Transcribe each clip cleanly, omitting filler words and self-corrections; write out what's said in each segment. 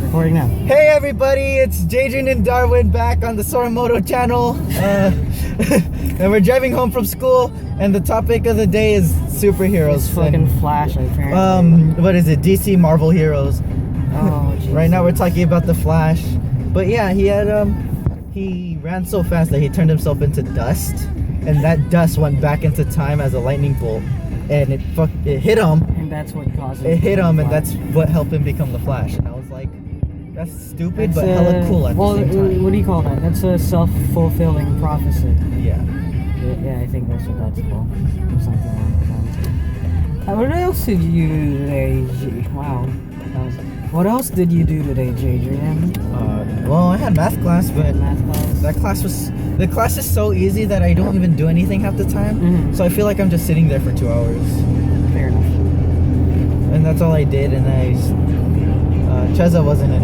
Recording now. Hey everybody, it's JJ and Darwin back on the Soramotto channel. And we're driving home from school, and the topic of the day is superheroes. It's fucking Flash, apparently. What is it? DC Marvel heroes. Oh, Jesus. Right now we're talking about the Flash. But yeah, he ran so fast that he turned himself into dust, and that dust went back into time as a lightning bolt, and it hit him. And that's what caused it. It hit him, and that's what helped him become the Flash. And I was like, that's stupid, but hella cool at the same time. What do you call that? That's a self-fulfilling prophecy. Yeah. Yeah, I think that's what that's called. Or something like that. What else did you do today? Wow. What else did you do today, JJ? Well, I had math class, but the class is so easy that I don't even do anything half the time. Mm-hmm. So I feel like I'm just sitting there for 2 hours. Fair enough. And that's all I did, and Cheza wasn't in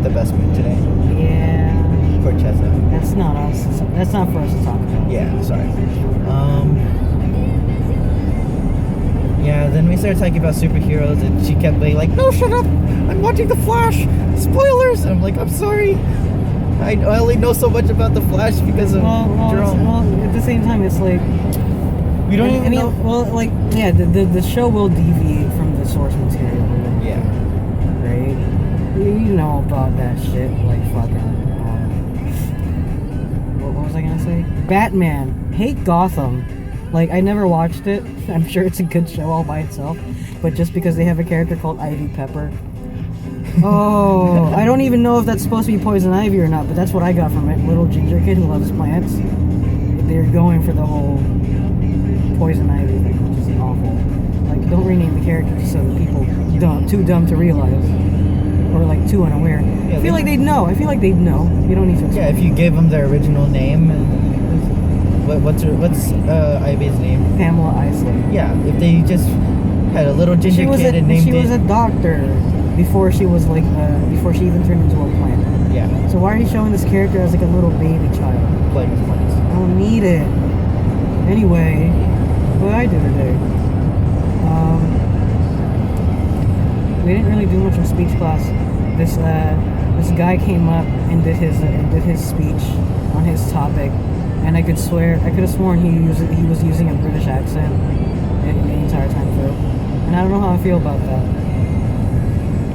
the best mood today. Yeah. For Cheza. That's not us. That's not for us to talk about. Yeah, sorry. Yeah, then we started talking about superheroes, and she kept being like, "No, shut up! I'm watching The Flash! Spoilers!" And I'm like, "I'm sorry. I only know so much about The Flash because of Jerome." Well, at the same time, it's like... We don't even know... Well, like, yeah, the show will deviate from the source material. Yeah. Right? You know about that shit, like fucking... what was I gonna say? Batman. Hate Gotham. Like, I never watched it. I'm sure it's a good show all by itself. But just because they have a character called Ivy Pepper. Oh, I don't even know if that's supposed to be Poison Ivy or not, but that's what I got from it. Little ginger kid who loves plants. They're going for the whole Poison Ivy thing, which is awful. Like, don't rename the characters so that people too dumb to realize. Or, like, too unaware. Yeah, I feel like they'd know. You don't need to explain. Yeah, if you gave them their original name and... What's Ivy's name? Pamela Isley. Yeah, if they just had a little ginger kid and named it... She was a doctor before she was like, before she even turned into a plant. Yeah. So why are you showing this character as like a little baby child? Playing with plants. I don't need it. Anyway, what did I do today? We didn't really do much in speech class. This guy came up and did his speech on his topic. And I could have sworn he was using a British accent the entire time through. And I don't know how I feel about that.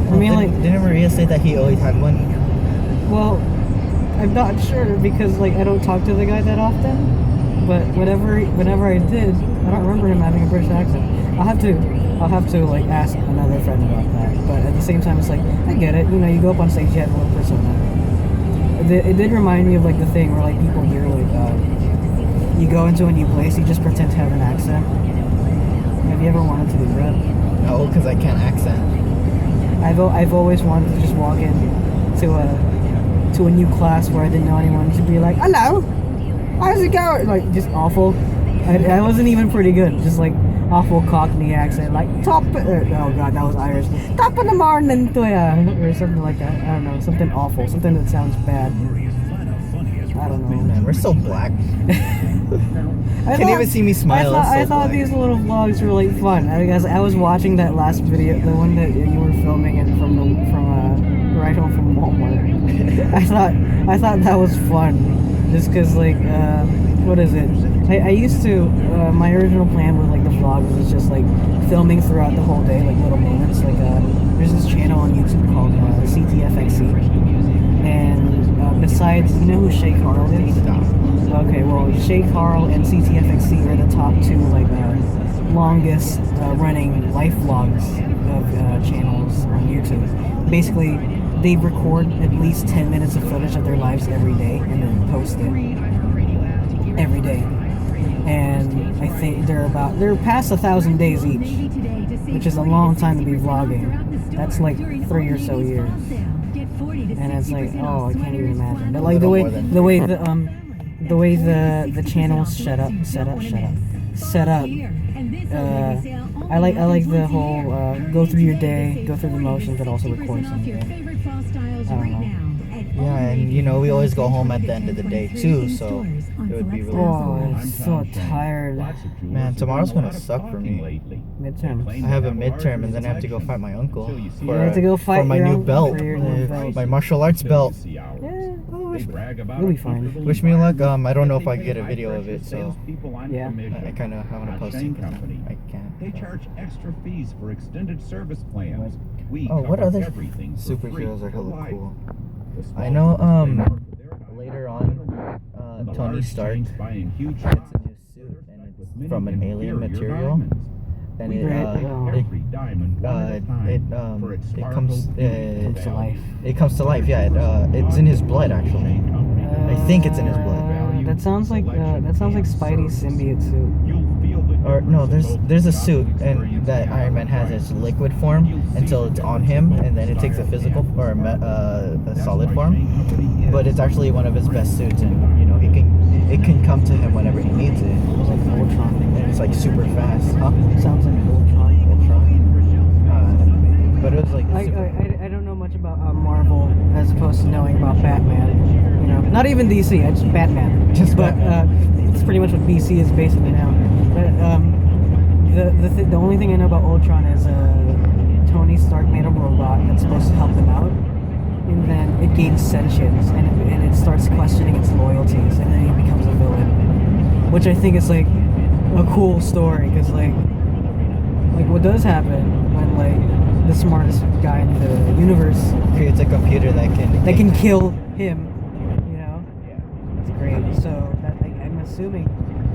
Well, didn't Maria say that he always had one? Well, I'm not sure because like I don't talk to the guy that often. But whenever I did, I don't remember him having a British accent. I'll have to like ask another friend about that. But at the same time, it's like I get it. You know, you go up on stage, you have a little persona. It did remind me of like the thing where like people here like you go into a new place, you just pretend to have an accent. Have you ever wanted to do that? No, because I can't accent. I've always wanted to just walk in to a new class where I didn't know anyone to be like, "Hello, how's it going?" Like just awful. I wasn't even pretty good. Just like awful Cockney accent, like oh god, that was Irish. Top of the morning to ya, or something like that. I don't know, something awful, something that sounds bad. I don't know. Man, we're so black. Can't even see me smile. I thought these little vlogs were like fun. I was watching that last video, the one that you were filming it from right home from Walmart. I thought that was fun, just because like what is it? I used to, my original plan with like the vlog was just like filming throughout the whole day, like little moments. Like there's this channel on YouTube called CTFXC, and besides, you know who Shay Carl is? Okay, well Shay Carl and CTFXC are the top two like longest running life vlogs of channels on YouTube. Basically, they record at least 10 minutes of footage of their lives every day and then post it every day. And I think they're past 1,000 days each, which is a long time to be vlogging. That's like 3 or so years. And it's like, oh, I can't even imagine. But like the way the channel's set up. I like the whole go through your day, go through the motions, but also record something. I don't know. Yeah, and you know, we always go home at the end of the day too, so it would be really Oh, I'm so tired. Man, tomorrow's gonna suck for me. Midterms. I have a midterm and then I have to go fight my uncle You have to go fight for my your new uncle belt, for your new belt. my martial arts belt. Yeah, you'll be fine. Wish me luck. I don't know if I can get a video of it, so Yeah. I want to post it. I can't. They charge extra fees for extended service plans. Oh, what other superheroes are hella cool? I know. Later on, Tony Stark gets a new suit, and it's from an alien material, and it comes to life. It comes to life. Yeah, it's in his blood actually. I think it's in his blood. That sounds like Spidey's symbiote suit. Or no, there's a suit and that Iron Man has its liquid form until it's on him, and then it takes a physical or a solid form. But it's actually one of his best suits, and you know it can come to him whenever he needs it. It's like Ultron. And it's like super fast. Huh? Sounds like Ultron. But it was like I don't know much about Marvel as opposed to knowing about Batman. You know, not even DC. It's Batman. But it's pretty much what DC is basically now. But the only thing I know about Ultron is Tony Stark made a robot that's supposed to help them out, and then it gains sentience and it starts questioning its loyalties, and then he becomes a villain, which I think is like a cool story because like what does happen when like the smartest guy in the universe creates a computer that can kill him, you know? Yeah. It's great. So I'm assuming,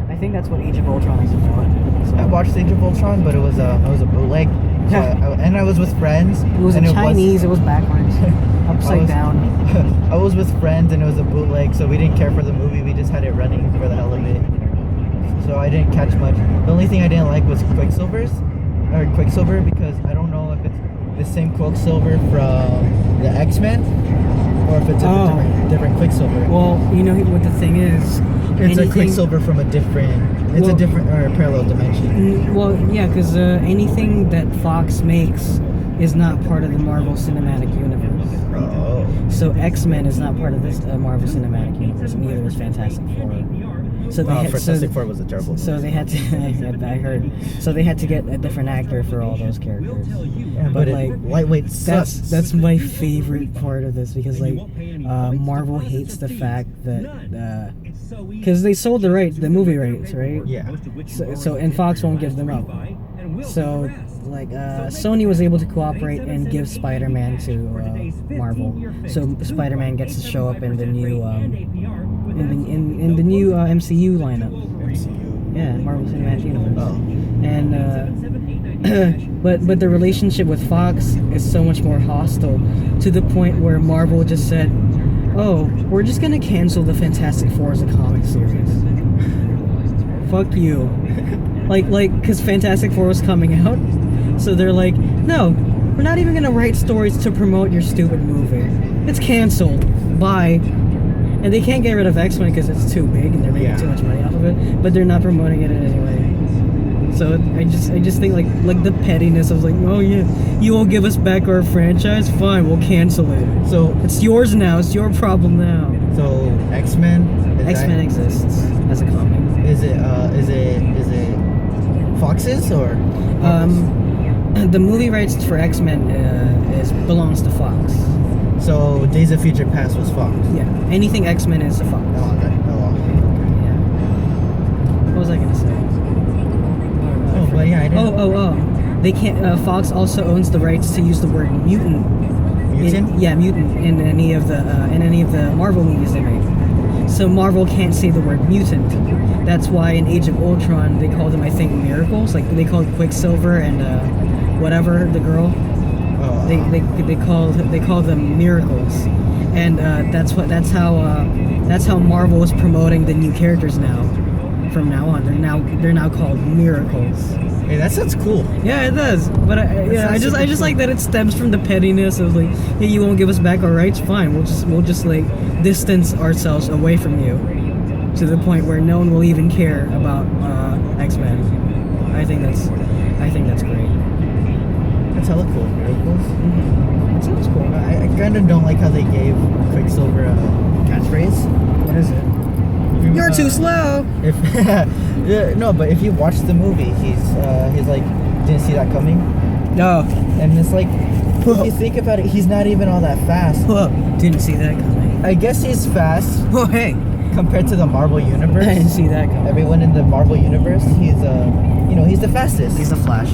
I think that's what Age of Ultron is about. So. I watched Age of Ultron, but it was a bootleg. So and I was with friends. It was in Chinese. It was backwards, upside down. I was with friends, and it was a bootleg, so we didn't care for the movie. We just had it running for the hell of it. So I didn't catch much. The only thing I didn't like was Quicksilver, because I don't know if it's the same Quicksilver from the X-Men or if it's a different Quicksilver. Well, you know what the thing is. It's a Quicksilver from a different. It's a different or a parallel dimension. Well, yeah, because anything that Fox makes is not part of the Marvel Cinematic Universe. Oh. So X-Men is not part of this Marvel Cinematic Universe. Neither is Fantastic Four. So Fantastic Four was a terrible movie. So they had to. I heard. So they had to get a different actor for all those characters. Yeah, but like lightweight sucks. That's my favorite part of this because like Marvel hates the fact that because they sold the movie rights, right? Yeah. So and Fox won't give them up. So like Sony was able to cooperate and give Spider-Man to Marvel. So Spider-Man gets to show up in the new in the new MCU lineup. MCU. Yeah, Marvel Cinematic Universe. Oh. And but the relationship with Fox is so much more hostile to the point where Marvel just said, "Oh, we're just gonna cancel the Fantastic Four as a comic series." Fuck you. Like, cause Fantastic Four was coming out, so they're like, "No, we're not even gonna write stories to promote your stupid movie. It's canceled. Bye." And they can't get rid of X-Men because it's too big and they're making too much money off of it. But they're not promoting it anyway. So I just think like the pettiness of like, oh yeah, you won't give us back our franchise? Fine, we'll cancel it. So it's yours now. It's your problem now. So X-Men exists as a comic. Is it Fox's or? The movie rights for X-Men belongs to Fox. So Days of Future Past was Fox. Yeah, anything X-Men is a Fox. Yeah. What was I gonna say? But yeah, I didn't. They can't. Fox also owns the rights to use the word mutant. Mutant? Mutant in any of the Marvel movies they make. So Marvel can't say the word mutant. That's why in Age of Ultron they called them, I think, miracles. Like they called Quicksilver and whatever the girl. They call them miracles, and that's how Marvel is promoting the new characters now. From now on, they're now called miracles. Hey, that sounds cool. Yeah, it does. But I just like that it stems from the pettiness of like, hey, you won't give us back our rights? Fine, we'll just like distance ourselves away from you to the point where no one will even care about X-Men. I think that's great. That's hella cool. Miracles. Mm-hmm. That sounds cool. I kinda don't like how they gave Quicksilver a catchphrase. What is it? You're too slow. If yeah, no, but if you watch the movie, he's like, didn't see that coming. No. And it's like, if you think about it, he's not even all that fast. Didn't see that coming. I guess he's fast Oh, hey. compared to the Marvel universe. I didn't see that coming. Everyone in the Marvel universe, he's the fastest. He's the Flash.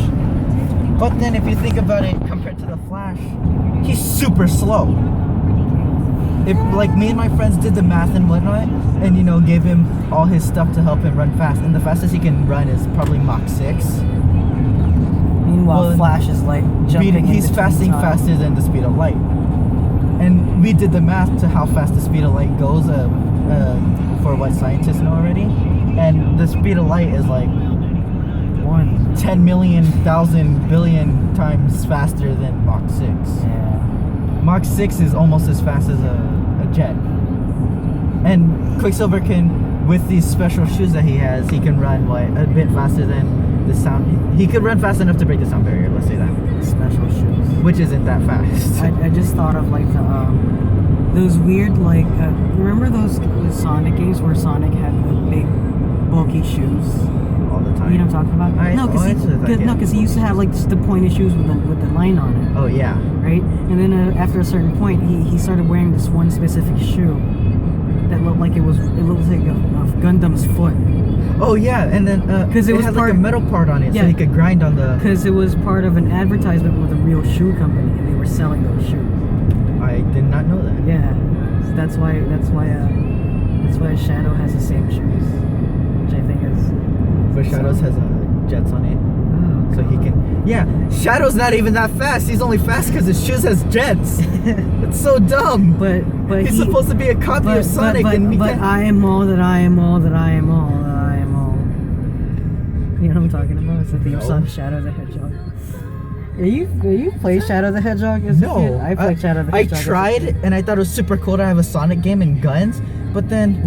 But then if you think about it, compared to the Flash, he's super slow. If like me and my friends did the math and whatnot, and gave him all his stuff to help him run fast, and the fastest he can run is probably Mach 6. Meanwhile, Well, Flash is like jumping. He's faster than the speed of light. And we did the math to how fast the speed of light goes for what scientists know already. And the speed of light is like 10 million, thousand, billion times faster than Mach 6. Yeah. Mach 6 is almost as fast as a jet. And Quicksilver can, with these special shoes that he has, he can run a bit faster than the sound. He could run fast enough to break the sound barrier, let's say that. Special shoes. Which isn't that fast. I just thought of like those weird remember those Sonic games where Sonic had the big bulky shoes All the time. you know what I'm talking about? Because he used to have like just the pointed shoes with the line on it. Oh yeah. Right? And then after a certain point he started wearing this one specific shoe that looked like it looked like a Gundam's foot. Oh yeah, and then because it was had part, like a metal part on it, yeah, so he could grind on the. Because it was part of an advertisement with a real shoe company, and they were selling those shoes. I did not know that. Yeah, so that's why Shadow has the same shoes, which I think is. But Shadows has jets on it, Oh, so he can. Yeah, Shadow's not even that fast. He's only fast because his shoes has jets. It's so dumb. but He's supposed to be a copy of Sonic, and he but can't. I am all that I am all that I am all that I am all. You know what I'm talking about? It's the theme song, Shadow the Hedgehog. Are you play Shadow the Hedgehog as a kid? No, I played Shadow the I Hedgehog. tried, and I thought it was super cool to have a Sonic game and guns. But then,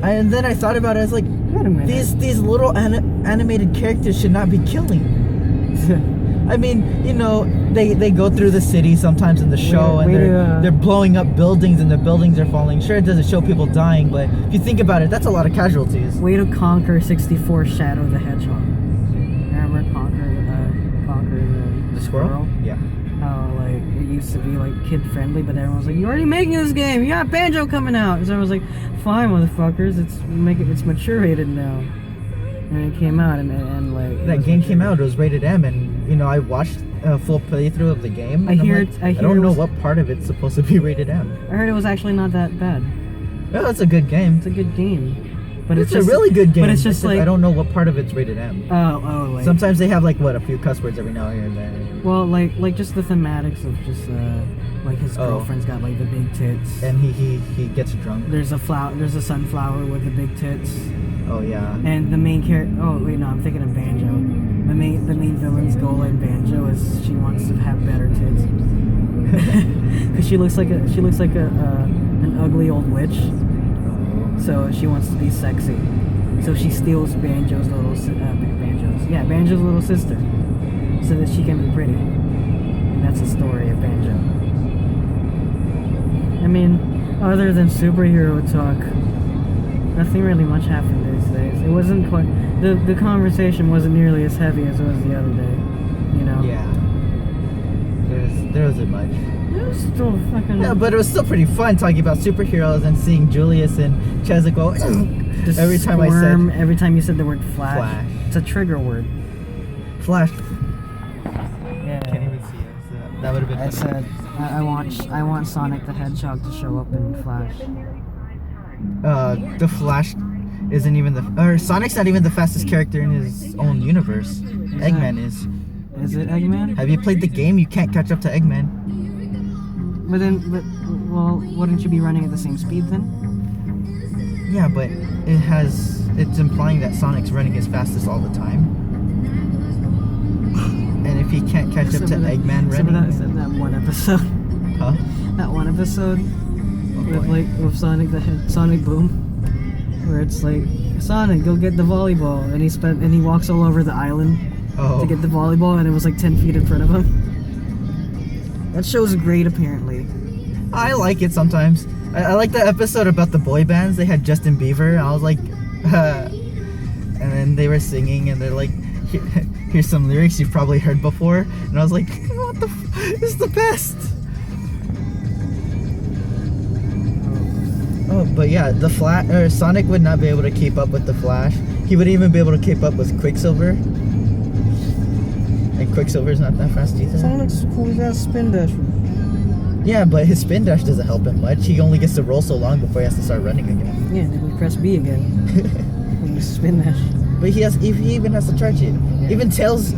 I thought about it. I was like, Wait a minute. these little animated characters should not be killing. I mean, they go through the city sometimes in the show, and they're blowing up buildings, and the buildings are falling. Sure, it doesn't show people dying, but if you think about it, that's a lot of casualties. Way to conquer 64 Shadow the Hedgehog. Remember conquer the squirrel? Yeah. How like it used to be like kid friendly, but everyone was like, "You're already making this game. You got Banjo coming out." So I was like, "Fine, motherfuckers. It's mature rated now." And it came out, and like that game came out. It was rated M, and I watched a full playthrough of the game. I don't know what part of it's supposed to be rated M. I heard it was actually not that bad. Oh, it's a good game. It's a good game. But it's a really good game. But it's just like I don't know what part of it's rated M. Oh, like, sometimes they have like a few cuss words every now and then. Well, like just the thematics of just like his girlfriend's got like the big tits, and he gets drunk. There's a sunflower with the big tits. Oh yeah. And the main character. Oh wait, no, I'm thinking of Banjo. The main villain's goal in Banjo is she wants to have better tits. Because she looks like an ugly old witch. So she wants to be sexy. So she steals Banjo's little sister, so that she can be pretty. And that's the story of Banjo. I mean, other than superhero talk, nothing really much happened these days. It wasn't quite the conversation wasn't nearly as heavy as it was the other day. Yeah. There wasn't much. It was still fucking. Yeah, but it was still pretty fun talking about superheroes and seeing Julius and Chaz go every time you said the word Flash. It's a trigger word. Flash. Yeah. Can't even see it. So that would have been. I said I want Sonic the Hedgehog to show up in Flash. The Flash isn't even Sonic's not even the fastest character in his own universe. Eggman is. Is it Eggman? Have you played the game? You can't catch up to Eggman. Well, wouldn't you be running at the same speed then? Yeah, but it's implying that Sonic's running his fastest all the time. And if he can't catch up to Eggman running... That one episode. Huh? That one episode with Sonic Boom, where it's like, Sonic, go get the volleyball, and he walks all over the island to get the volleyball, and it was like 10 feet in front of him. That show's great, apparently. I like it sometimes. I like the episode about the boy bands. They had Justin Bieber. I was like, and then they were singing, and they're like, here's some lyrics you've probably heard before. And I was like, what the? This is the best. Oh, but yeah, Sonic would not be able to keep up with the Flash. He wouldn't even be able to keep up with Quicksilver. And Quicksilver's not that fast either. Sonic's cool. He's got a spin dash. Yeah, but his spin dash doesn't help him much. He only gets to roll so long before he has to start running again. Yeah, then we press B again. When you spin dash. But he even has to charge it. Yeah. Even Tails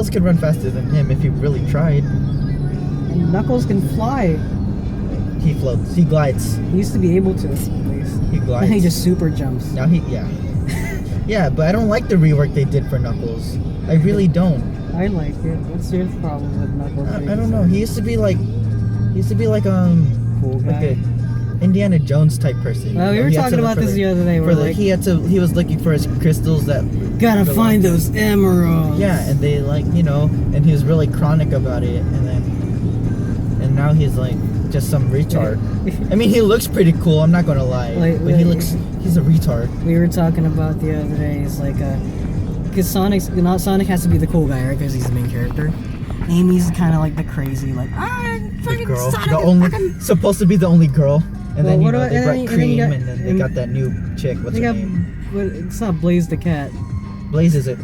could run faster than him if he really tried. And Knuckles can fly. He floats. He glides. He used to be able to, at least. He glides. And he just super jumps. Now yeah. Yeah, but I don't like the rework they did for Knuckles. I really don't. I like it. What's your problem with Knuckles? I don't know. He used to be like cool like guy. a Indiana Jones type person. We were talking about this the other day. He was looking for his crystals that gotta find those emeralds. Yeah, and they and he was really chronic about it, and now he's like just some retard. I mean, he looks pretty cool. I'm not gonna lie, but he's a retard. We were talking about the other day. It's like because Sonic has to be the cool guy, right? Because he's the main character. Amy's kind of like the crazy, like the girl, supposed to be the only girl. And then they brought Cream, and then they got that new chick. What's her name? It's not Blaze the cat. Blaze is a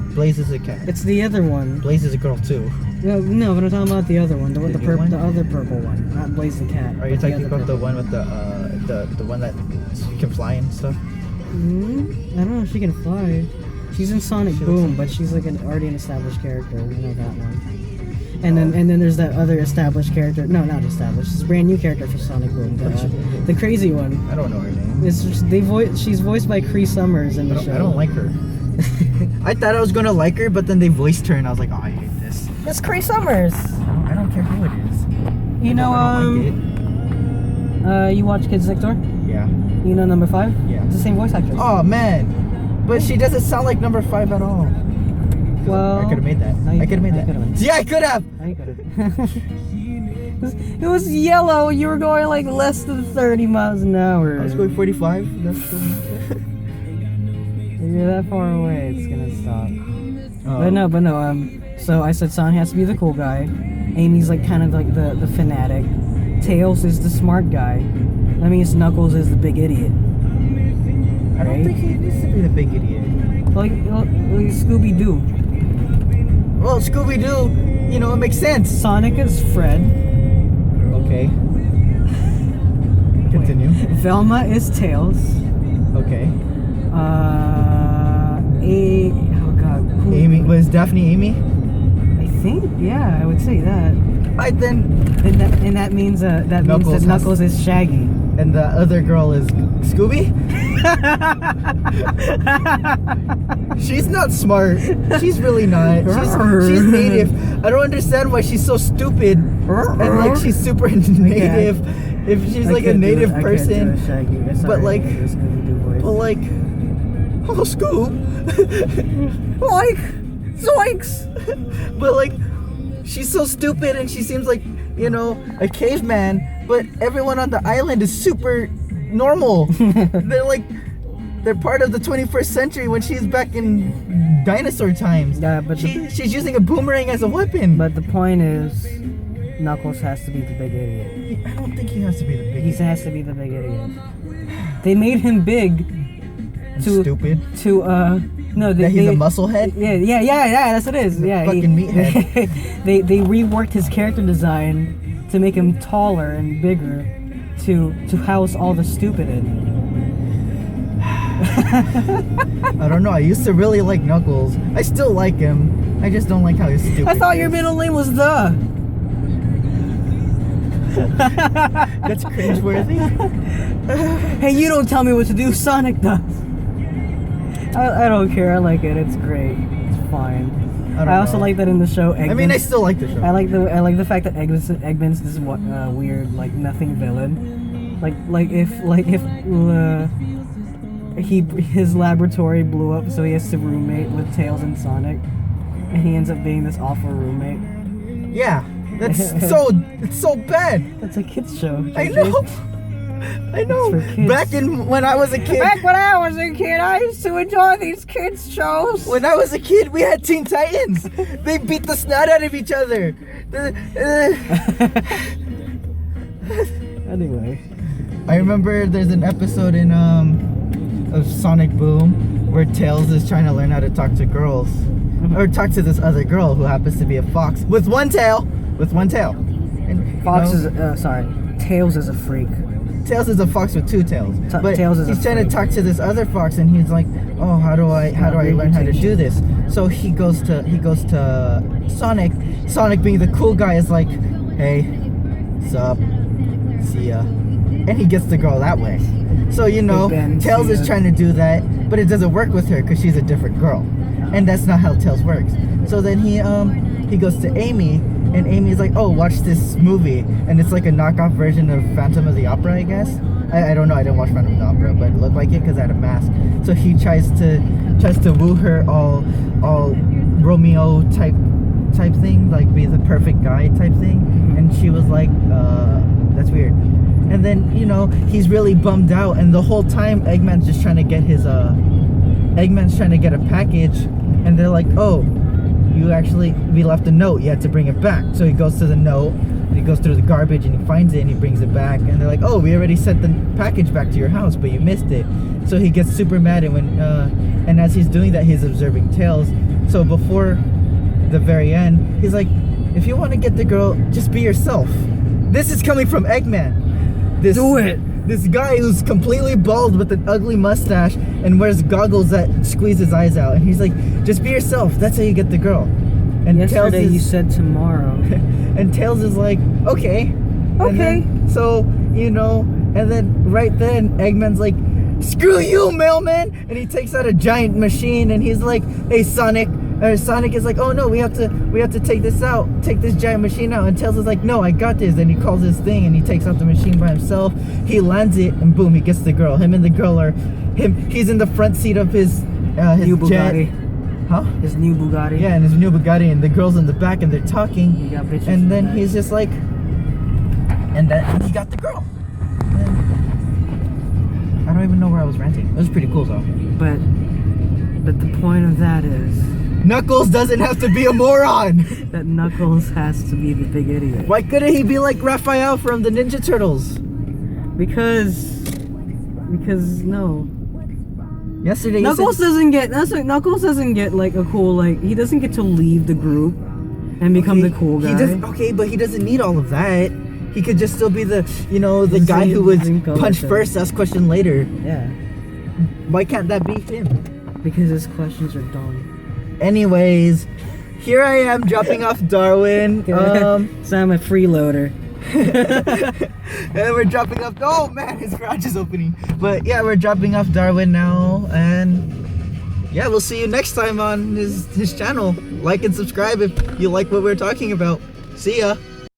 cat. It's the other one. Blaze is a girl too. No, but I'm talking about the other one, the other purple one, not Blaze the cat. Are you talking about the one with the one that can fly and stuff? I don't know if she can fly. She's in Sonic Boom, but she's like already an established character. We know that one. And then there's that other established character. No, not established. It's a brand new character for Sonic Boom. The crazy one. I don't know her name. She's voiced by Cree Summers in the show. I don't like her. I thought I was gonna like her, but then they voiced her, and I was like, oh, I hate this. It's Cree Summers. I don't care who it is. You know, you watch Kids Next Door? Yeah. You know number 5? Yeah. It's the same voice actress. Oh man, but she doesn't sound like number 5 at all. Well, I could have made that. I could have made that. Yeah, I could have. It was yellow. You were going like less than 30 miles an hour. I was going 45. That's cool. If you're that far away, it's gonna stop. But no. So I said Sonic has to be the cool guy. Amy's like kind of like the fanatic. Tails is the smart guy. That means Knuckles is the big idiot. I don't think he needs to be the big idiot. Like Scooby-Doo. Well, Scooby-Doo, it makes sense. Sonic is Fred. Okay. Continue. Velma is Tails. Okay. Oh god. Amy, was Daphne Amy? I think, yeah, I would say that. And that means that Knuckles is Shaggy. And the other girl is Scooby? She's not smart. She's really not. She's native. I don't understand why she's so stupid and like she's super native. If she's like a native person, but like, oh Scoob, like zoinks. But like, she's so stupid and she seems like a caveman. But everyone on the island is super normal. They're part of the 21st century when she's back in dinosaur times. Yeah, but she's using a boomerang as a weapon. But the point is, Knuckles has to be the big idiot. I don't think he has to be the big idiot. He has to be the big idiot. They made him big. Stupid. No, he's a musclehead. Yeah. That's what it is. Yeah, fucking meathead. they reworked his character design to make him taller and bigger, to house all the stupid in. I don't know. I used to really like Knuckles. I still like him. I just don't like how he's stupid. I thought your middle name was the. That's cringeworthy. Hey, you don't tell me what to do. Sonic does. I don't care. I like it. It's great. It's fine. I also like that in the show. Eggman's, I mean, I still like the show. I like the fact that Eggman's this weird like nothing villain. Like if his laboratory blew up, so he has to roommate with Tails and Sonic, and he ends up being this awful roommate. Yeah, It's so bad. That's a kids show. I JJ. know. I know. It's for kids. Back in when I was a kid. Back when I was a kid, I used to enjoy these kids shows. When I was a kid, we had Teen Titans. They beat the snot out of each other. Anyway, I remember there's an episode in of Sonic Boom where Tails is trying to learn how to talk to girls, or talk to this other girl who happens to be a fox with one tail. And, you Fox know, is Tails is a freak. Tails is a fox with two tails. But Tails is a he's trying to freak. talk to this other fox, and he's like, "Oh, how do I learn how to do this?" So he goes to Sonic. Sonic, being the cool guy, is like, "Hey, sup, see ya," and he gets the girl that way. So you know, Big Ben, Tails see is ya. trying to do that, but it doesn't work with her because she's a different girl, and that's not how Tails works. So then he goes to Amy, and Amy's like, "Oh, watch this movie," and it's like a knockoff version of Phantom of the Opera, I guess. I don't know. I didn't watch Phantom of the Opera, but it looked like it because it had a mask. So he tries to woo her all Romeo type thing, like be the perfect guy type thing, and she was like, "That's weird." And then you know he's really bummed out, and the whole time Eggman's just trying to get a package, and they're like, "Oh, we left a note, you had to bring it back." So he goes to the note, and he goes through the garbage, and he finds it, and he brings it back, and they're like, "Oh, we already sent the package back to your house, but you missed it." So he gets super mad, and as he's doing that, he's observing Tails. So before the very end, he's like, "If you want to get the girl, just be yourself." This is coming from Eggman. Do it. This guy who's completely bald with an ugly mustache and wears goggles that squeeze his eyes out, and he's like, "Just be yourself. That's how you get the girl." And Yesterday Tails you is, said tomorrow. and Tails is like, "Okay." And Okay. then, so you know, and then right then Eggman's like, "Screw you, mailman!" And he takes out a giant machine, and he's like, "Hey, Sonic." Sonic is like, "Oh no, we have to take this giant machine out." And Tails is like, "No, I got this." And he calls his thing, and he takes out the machine by himself. He lands it, and boom, he gets the girl. Him and the girl are he's in the front seat of his New jet. Bugatti. Huh? His new Bugatti. Yeah, and his new Bugatti, and the girl's in the back, and they're talking. He got bitches in And the then back. he's just like, and then he got the girl. And I don't even know where I was ranting. It was pretty cool though. But the point of that is Knuckles doesn't have to be a moron. that Knuckles has to be the big idiot. Why couldn't he be like Raphael from the Ninja Turtles? Because no. Yesterday you Knuckles said, Knuckles doesn't get like a cool, like, he doesn't get to leave the group and become the cool guy. But he doesn't need all of that. He could just still be the Doesn't guy he- who would doesn't go punch with it. first, ask question later. Yeah, Why can't that be him? because his questions are dumb. Anyways, here I am dropping off Darwin. So I'm a freeloader. And we're dropping off. Oh man, his garage is opening. But yeah, we're dropping off Darwin now, and yeah, we'll see you next time on his channel. Like and subscribe if you like what we're talking about. See ya.